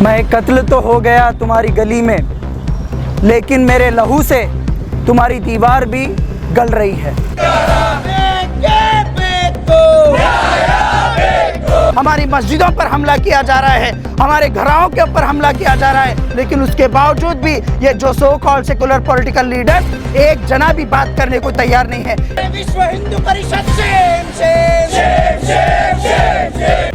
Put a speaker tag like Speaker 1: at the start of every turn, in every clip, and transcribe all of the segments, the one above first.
Speaker 1: मैं कत्ल तो हो गया तुम्हारी गली में, लेकिन मेरे लहू से तुम्हारी दीवार भी गल रही है। हमारी मस्जिदों पर हमला किया जा रहा है, हमारे घरों के ऊपर हमला किया जा रहा है, लेकिन उसके बावजूद भी ये जो सो कॉल सेकुलर पॉलिटिकल लीडर्स एक जना भी बात करने को तैयार नहीं है।
Speaker 2: विश्व हिंदू परिषद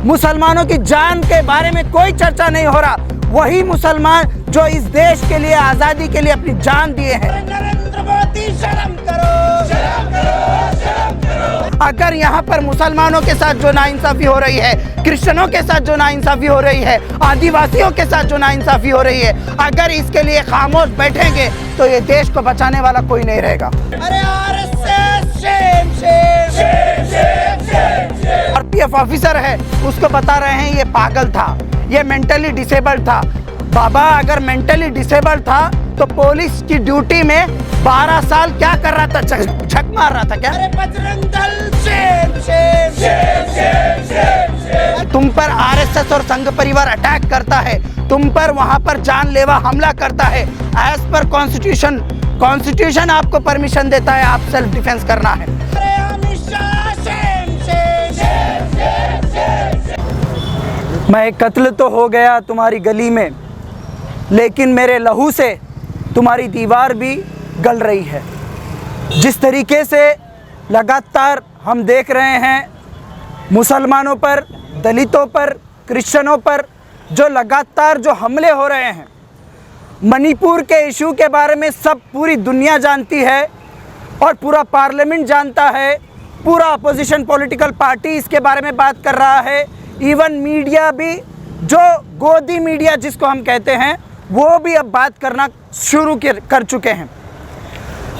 Speaker 1: मुसलमानों की जान के बारे में कोई चर्चा नहीं हो रहा। वही मुसलमान जो इस देश के लिए, आजादी के लिए अपनी जान दिए हैं।
Speaker 2: नरेंद्र मोदी शर्म करो, शर्म करो, शर्म करो।
Speaker 1: अगर यहाँ पर मुसलमानों के साथ जो नाइंसाफी हो रही है, क्रिश्चियनों के साथ जो नाइंसाफी हो रही है, आदिवासियों के साथ जो नाइंसाफी हो रही है, अगर इसके लिए खामोश बैठेंगे तो ये देश को बचाने वाला कोई नहीं रहेगा।
Speaker 2: अरे RSS Shem Shem Shem Shem Shem Shem.
Speaker 1: RPF officer है, उसको बता रहे हैं ये पागल था, ये मेंटली डिसेबल्ड था। बाबा अगर मेंटली डिसेबल्ड था तो पुलिस की ड्यूटी में 12 साल क्या कर रहा था? छक मार रहा था क्या?
Speaker 2: अरे Bajrang Dal Shem Shem Shem Shem Shem Shem.
Speaker 1: तुम पर आरएसएस और संघ परिवार अटैक करता है, तुम पर वहां पर जानलेवा हमला करता है। एज पर कॉन्स्टिट्यूशन आपको परमिशन देता है, आप सेल्फ डिफेंस करना है।
Speaker 2: अरे Amit Shah Shem Shem Shem Shem Shem Shem.
Speaker 1: मैं कत्ल तो हो गया तुम्हारी गली में, लेकिन मेरे लहू से तुम्हारी दीवार भी गल रही है। जिस तरीके से लगातार हम देख रहे हैं मुसलमानों पर, दलितों पर, क्रिश्चियनों पर जो लगातार जो हमले हो रहे हैं, मणिपुर के इशू के बारे में सब पूरी दुनिया जानती है और पूरा पार्लियामेंट जानता है, पूरा अपोजिशन पॉलिटिकल पार्टी इसके बारे में बात कर रहा है। इवन मीडिया भी, जो गोदी मीडिया जिसको हम कहते हैं, वो भी अब बात करना शुरू कर चुके हैं।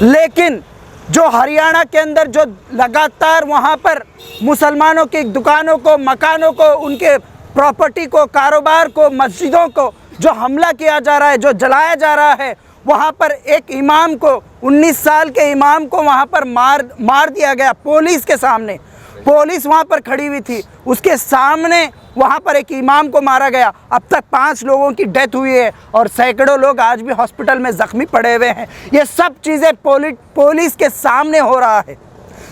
Speaker 1: लेकिन जो हरियाणा के अंदर जो लगातार वहाँ पर मुसलमानों की दुकानों को, मकानों को, उनके प्रॉपर्टी को, कारोबार को, मस्जिदों को जो हमला किया जा रहा है, जो जलाया जा रहा है, वहाँ पर एक इमाम को, 19 साल के इमाम को वहाँ पर मार दिया गया पुलिस के सामने। पुलिस वहाँ पर खड़ी हुई थी, उसके सामने वहाँ पर एक इमाम को मारा गया। अब तक 5 लोगों की डेथ हुई है और सैकड़ों लोग आज भी हॉस्पिटल में जख्मी पड़े हुए हैं। ये सब चीज़ें पुलिस के सामने हो रहा है।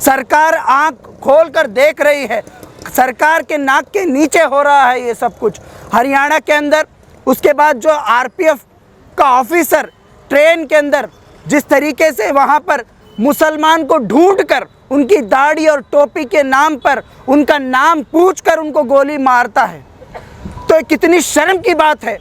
Speaker 1: सरकार आंख खोल कर देख रही है, सरकार के नाक के नीचे हो रहा है ये सब कुछ हरियाणा के अंदर। उसके बाद जो आरपीएफ का ऑफिसर ट्रेन के अंदर जिस तरीके से वहाँ पर मुसलमान को ढूंढकर उनकी दाढ़ी और टोपी के नाम पर उनका नाम पूछकर उनको गोली मारता है, तो ये कितनी शर्म की बात है,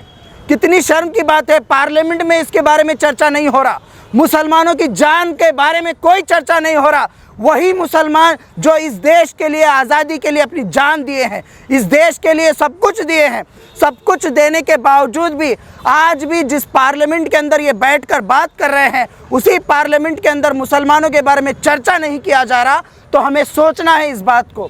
Speaker 1: कितनी शर्म की बात है। पार्लियामेंट में इसके बारे में चर्चा नहीं हो रहा, मुसलमानों की जान के बारे में कोई चर्चा नहीं हो रहा। वही मुसलमान जो इस देश के लिए, आज़ादी के लिए अपनी जान दिए हैं, इस देश के लिए सब कुछ दिए हैं, सब कुछ देने के बावजूद भी आज भी जिस पार्लियामेंट के अंदर ये बैठकर बात कर रहे हैं, उसी पार्लियामेंट के अंदर मुसलमानों के बारे में चर्चा नहीं किया जा रहा। तो हमें सोचना है इस बात को,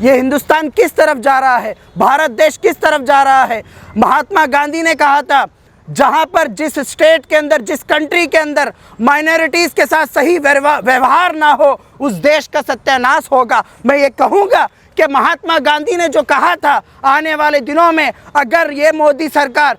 Speaker 1: ये हिंदुस्तान किस तरफ जा रहा है, भारत देश किस तरफ जा रहा है। महात्मा गांधी ने कहा था, जहाँ पर जिस स्टेट के अंदर, जिस कंट्री के अंदर माइनॉरिटीज़ के साथ सही व्यवहार ना हो, उस देश का सत्यानाश होगा। मैं ये कहूँगा कि महात्मा गांधी ने जो कहा था, आने वाले दिनों में अगर ये मोदी सरकार,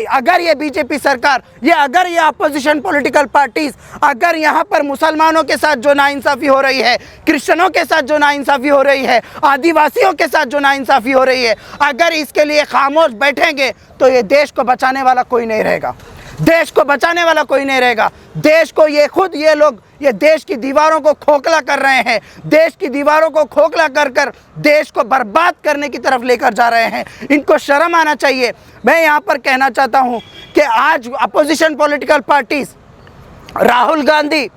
Speaker 1: अगर ये बीजेपी सरकार, अगर ये अपोजिशन पॉलिटिकल पार्टीज, अगर यहाँ पर मुसलमानों के साथ जो नाइंसाफ़ी हो रही है, क्रिश्चियनों के साथ जो नाइंसाफ़ी हो रही है, आदिवासियों के साथ जो नाइंसाफ़ी हो रही है, अगर इसके लिए खामोश बैठेंगे तो ये देश को बचाने वाला कोई नहीं रहेगा, देश को बचाने वाला कोई नहीं रहेगा। देश को ये लोग ये देश की दीवारों को खोखला कर रहे हैं, देश की दीवारों को खोखला कर देश को बर्बाद करने की तरफ लेकर जा रहे हैं। इनको शर्म आना चाहिए। मैं यहाँ पर कहना चाहता हूँ कि आज opposition political parties, Rahul Gandhi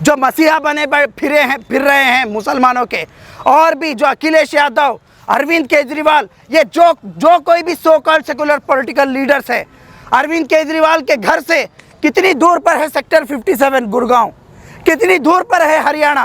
Speaker 1: जो मसीहा बने फिर रहे हैं मुसलमानों के, और भी जो अखिलेश यादव, अरविंद केजरीवाल, ये जो कोई भी so called secular political leaders है, अरविंद केजरीवाल के घर से कितनी दूर पर है सेक्टर 57 गुड़गांव, कितनी दूर पर है हरियाणा,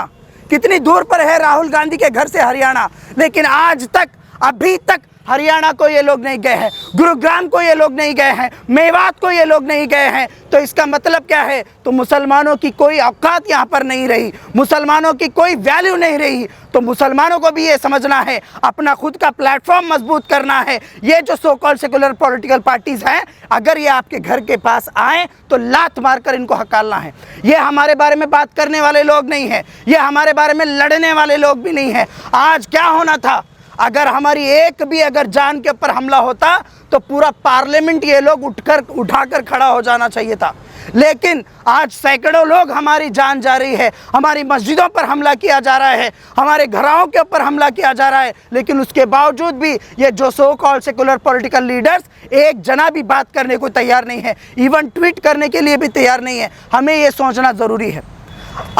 Speaker 1: कितनी दूर पर है राहुल गांधी के घर से हरियाणा। लेकिन आज तक, अभी तक हरियाणा को ये लोग नहीं गए हैं, गुरुग्राम को ये लोग नहीं गए हैं, मेवात को ये लोग नहीं गए हैं, तो इसका मतलब क्या है? तो मुसलमानों की कोई औकात यहाँ पर नहीं रही, मुसलमानों की कोई वैल्यू नहीं रही। तो मुसलमानों को भी ये समझना है, अपना खुद का प्लेटफॉर्म मजबूत करना है। ये जो so called secular political parties हैं, अगर ये आपके घर के पास आए तो लात मारकर इनको हकालना है। ये हमारे बारे में बात करने वाले लोग नहीं हैं, ये हमारे बारे में लड़ने वाले लोग भी नहीं हैं। आज क्या होना था, अगर हमारी एक भी अगर जान के ऊपर हमला होता तो पूरा पार्लियामेंट ये लोग उठाकर खड़ा हो जाना चाहिए था। लेकिन आज सैकड़ों लोग हमारी जान जा रही है, हमारी मस्जिदों पर हमला किया जा रहा है, हमारे घरों के ऊपर हमला किया जा रहा है, लेकिन उसके बावजूद भी ये जो so called secular political leaders एक जना भी बात करने को तैयार नहीं है, इवन ट्वीट करने के लिए भी तैयार नहीं है। हमें ये सोचना ज़रूरी है।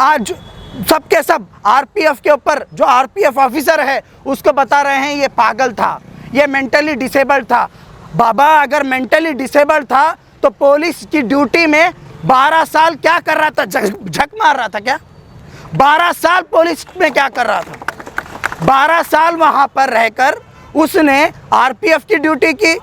Speaker 1: आज सबके सब आरपीएफ के ऊपर, जो आरपीएफ ऑफिसर है उसको बता रहे हैं ये पागल था, ये मेंटली डिसेबल्ड था। बाबा अगर मेंटली डिसेबल्ड था तो पुलिस की ड्यूटी में 12 साल क्या कर रहा था? झक मार रहा था क्या? 12 साल पुलिस में क्या कर रहा था? 12 साल वहां पर रहकर उसने आरपीएफ की ड्यूटी की,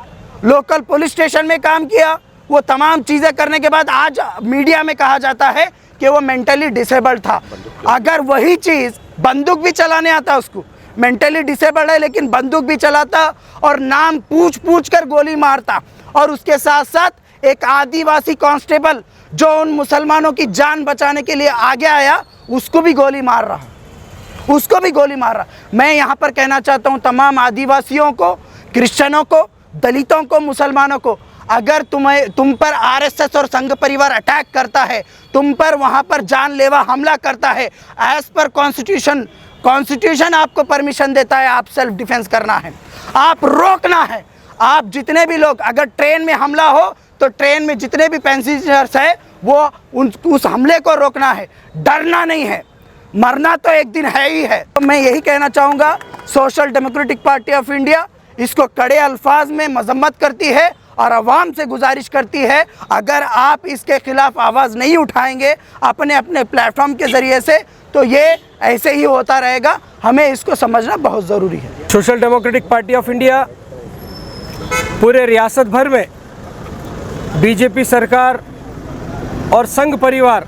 Speaker 1: लोकल पुलिस स्टेशन में काम किया। वो तमाम चीज़ें करने के बाद आज मीडिया में कहा जाता है कि वो मेंटली डिसेबल्ड था। अगर वही चीज़, बंदूक भी चलाने आता उसको, मेंटली डिसेबल्ड है लेकिन बंदूक भी चलाता और नाम पूछ कर गोली मारता, और उसके साथ साथ एक आदिवासी कांस्टेबल जो उन मुसलमानों की जान बचाने के लिए आगे आया, उसको भी गोली मार रहा, उसको भी गोली मार रहा। मैं यहाँ पर कहना चाहता हूँ तमाम आदिवासियों को, क्रिश्चियनों को, दलितों को, मुसलमानों को, अगर तुम पर आरएसएस और संघ परिवार अटैक करता है, तुम पर वहाँ पर जानलेवा हमला करता है, एज पर कॉन्स्टिट्यूशन आपको परमिशन देता है, आप सेल्फ डिफेंस करना है, आप रोकना है। आप जितने भी लोग, अगर ट्रेन में हमला हो तो ट्रेन में जितने भी पैसेंजर्स है वो उस हमले को रोकना है, डरना नहीं है। मरना तो एक दिन है ही है। तो मैं यही कहना चाहूँगा, social democratic party of India इसको कड़े अल्फाज में मजम्मत करती है और आवाम से गुजारिश करती है, अगर आप इसके खिलाफ आवाज़ नहीं उठाएंगे अपने अपने प्लेटफॉर्म के ज़रिए से, तो ये ऐसे ही होता रहेगा। हमें इसको समझना बहुत ज़रूरी है।
Speaker 3: Social democratic party of India पूरे रियासत भर में बीजेपी सरकार और संघ परिवार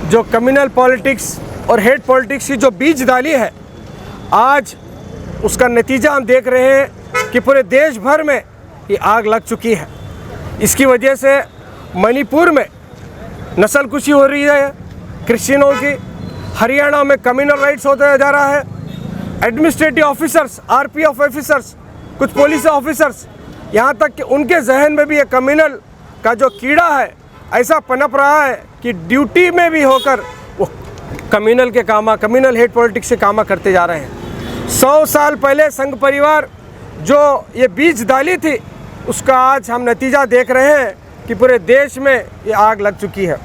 Speaker 3: जो कम्युनल पॉलिटिक्स और हेट पॉलिटिक्स की जो बीज डाली है, आज उसका नतीजा हम देख रहे हैं कि पूरे देश भर में ये आग लग चुकी है। इसकी वजह से मणिपुर में नस्लकुशी हो रही है क्रिश्चियनों की, हरियाणा में कम्युनल राइट्स होता जा रहा है, एडमिनिस्ट्रेटिव ऑफिसर्स, आरपीएफ ऑफिसर्स, कुछ पुलिस ऑफिसर्स, यहाँ तक कि उनके जहन में भी ये कम्युनल का जो कीड़ा है ऐसा पनप रहा है कि ड्यूटी में भी होकर वो कम्युनल हेट पॉलिटिक्स से काम करते जा रहे हैं। 100 साल पहले संघ परिवार जो ये बीज डाली थी, उसका आज हम नतीजा देख रहे हैं कि पूरे देश में ये आग लग चुकी है।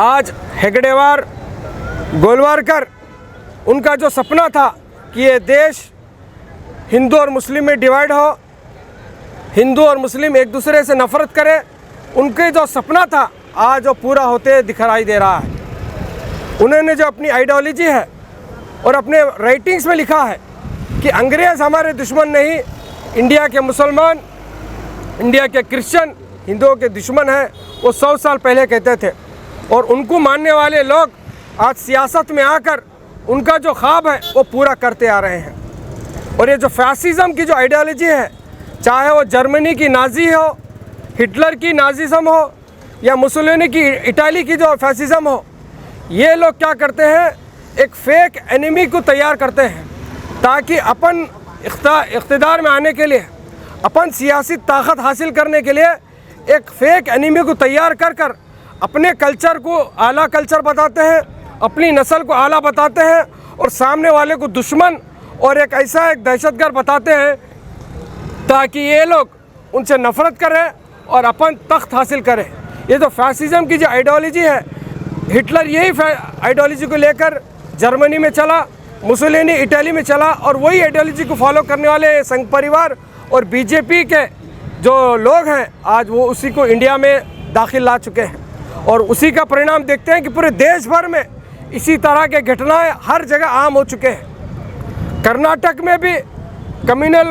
Speaker 3: आज हेगड़ेवार, गोलवारकर, उनका जो सपना था कि ये देश हिंदू और मुस्लिम में डिवाइड हो, हिंदू और मुस्लिम एक दूसरे से नफरत करें, उनके जो सपना था आज वो पूरा होते दिखाई दे रहा है। उन्होंने जो अपनी आइडियोलॉजी है और अपने राइटिंग्स में लिखा है कि अंग्रेज़ हमारे दुश्मन नहीं, इंडिया के मुसलमान, इंडिया के क्रिश्चियन हिंदुओं के दुश्मन हैं, वो 100 साल पहले कहते थे। और उनको मानने वाले लोग आज सियासत में आकर उनका जो ख्वाब है वो पूरा करते आ रहे हैं। और ये जो फैसिज़म की जो आइडियोलॉजी है, चाहे वो जर्मनी की नाजी हो, हिटलर की नाजिज़म हो, या मुसोलिनी की इटाली की जो फैसिज़म हो, ये लोग क्या करते हैं, एक फेक एनिमी को तैयार करते हैं ताकि अपन इख्तिदार में आने के लिए, अपन सियासी ताकत हासिल करने के लिए एक फेक एनिमी को तैयार कर अपने कल्चर को आला कल्चर बताते हैं, अपनी नस्ल को आला बताते हैं और सामने वाले को दुश्मन और एक ऐसा एक दहशतगर्द बताते हैं ताकि ये लोग उनसे नफ़रत करें और अपन तख्त हासिल करें। ये तो फैसिज़म की जो आइडियोलॉजी है, हिटलर यही आइडियोलॉजी को लेकर जर्मनी में चला, मुसोलिनी इटली में चला, और वही आइडियोलॉजी को फॉलो करने वाले संघ परिवार और बीजेपी के जो लोग हैं आज वो उसी को इंडिया में दाखिल ला चुके हैं। और उसी का परिणाम देखते हैं कि पूरे देश भर में इसी तरह के घटनाएं हर जगह आम हो चुके हैं। कर्नाटक में भी कम्युनल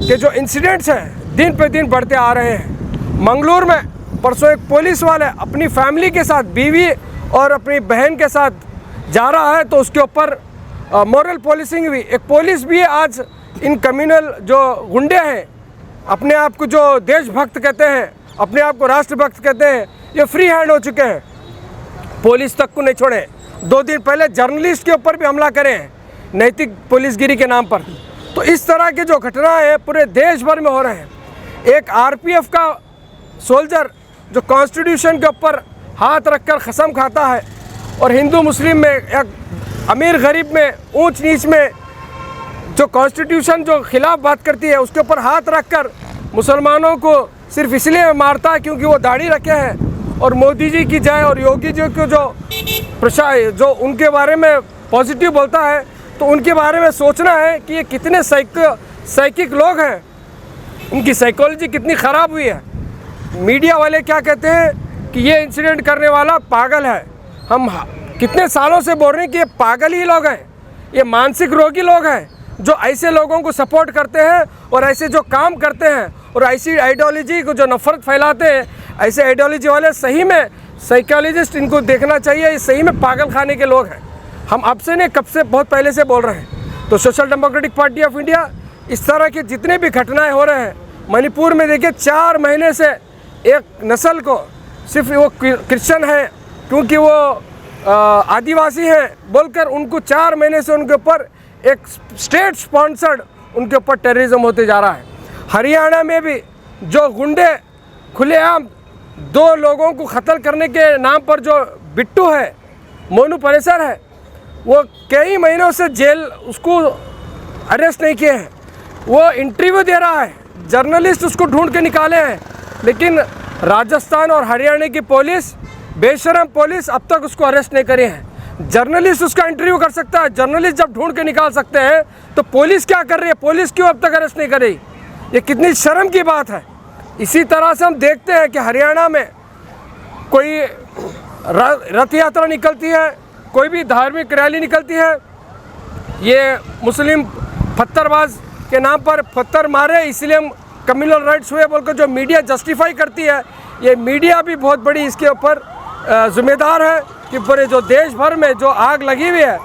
Speaker 3: के जो इंसिडेंट्स हैं दिन पे दिन बढ़ते आ रहे हैं। मंगलूर में परसों एक पुलिस वाले अपनी फैमिली के साथ, बीवी और अपनी बहन के साथ जा रहा है तो उसके ऊपर मॉरल पुलिसिंग हुई। एक पुलिस भी आज इन कम्युनल जो गुंडे हैं, अपने आप को जो देशभक्त कहते हैं, अपने आप को राष्ट्रभक्त कहते हैं, ये फ्री हैंड हो चुके हैं, पुलिस तक को नहीं छोड़े। 2 दिन पहले जर्नलिस्ट के ऊपर भी हमला करे हैं नैतिक पुलिसगिरी के नाम पर। तो इस तरह के जो घटनाएं हैं पूरे देश भर में हो रहे हैं। एक आरपीएफ का सोल्जर जो कॉन्स्टिट्यूशन के ऊपर हाथ रखकर कसम खाता है और हिंदू मुस्लिम में, एक अमीर गरीब में, ऊंच नीच में जो कॉन्स्टिट्यूशन जो खिलाफ बात करती है उसके ऊपर हाथ रखकर मुसलमानों को सिर्फ इसलिए मारता है क्योंकि वो दाढ़ी रखे हैं। और मोदी जी की जाए और योगी जी को जो उनके बारे में पॉजिटिव बोलता है तो उनके बारे में सोचना है कि ये कितने साइकिक लोग हैं, उनकी साइकोलॉजी कितनी ख़राब हुई है। मीडिया वाले क्या कहते हैं कि ये इंसिडेंट करने वाला पागल है। हम कितने सालों से बोल रहे हैं कि ये पागल ही लोग हैं, ये मानसिक रोगी लोग हैं जो ऐसे लोगों को सपोर्ट करते हैं और ऐसे जो काम करते हैं और ऐसी आइडियोलॉजी को जो नफरत फैलाते हैं। ऐसे आइडियोलॉजी वाले सही में साइकोलॉजिस्ट, इनको देखना चाहिए, ये सही में पागल खाने के लोग हैं। हम अब से नहीं, कब से, बहुत पहले से बोल रहे हैं। तो social democratic party of India इस तरह के जितने भी घटनाएं हो रहे हैं, मणिपुर में देखिए 4 महीने से एक नस्ल को, सिर्फ वो क्रिश्चियन है क्योंकि वो आदिवासी हैं बोलकर उनको 4 महीने से उनके ऊपर एक स्टेट स्पॉन्सर्ड उनके ऊपर टेररिज्म होते जा रहा है। हरियाणा में भी जो गुंडे खुलेआम 2 लोगों को कत्ल करने के नाम पर जो बिट्टू है, मोनू परेसर है, वो कई महीनों से जेल, उसको अरेस्ट नहीं किए हैं। वो इंटरव्यू दे रहा है, जर्नलिस्ट उसको ढूंढ के निकाले हैं, लेकिन राजस्थान और हरियाणा की पुलिस, बेशरम पुलिस, अब तक उसको अरेस्ट नहीं करे हैं। जर्नलिस्ट उसका इंटरव्यू कर सकता है, जर्नलिस्ट जब ढूंढ के निकाल सकते हैं तो पुलिस क्या कर रही है? पुलिस क्यों अब तक अरेस्ट नहीं कर रही? ये कितनी शर्म की बात है। इसी तरह से हम देखते हैं कि हरियाणा में कोई रथ यात्रा निकलती है, कोई भी धार्मिक रैली निकलती है, ये मुस्लिम पत्थरबाज के नाम पर पत्थर मारे इसलिए हम कम्युनल राइट्स हुए बोलकर जो मीडिया जस्टिफाई करती है, ये मीडिया भी बहुत बड़ी इसके ऊपर जिम्मेदार है कि पूरे जो देश भर में जो आग लगी हुई है,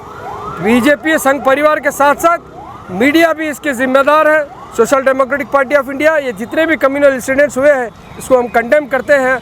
Speaker 3: बीजेपी संघ परिवार के साथ साथ मीडिया भी इसके जिम्मेदार है। Social democratic party of India ये जितने भी कम्युनल इंसिडेंट्स हुए हैं इसको हम कंडेम करते हैं।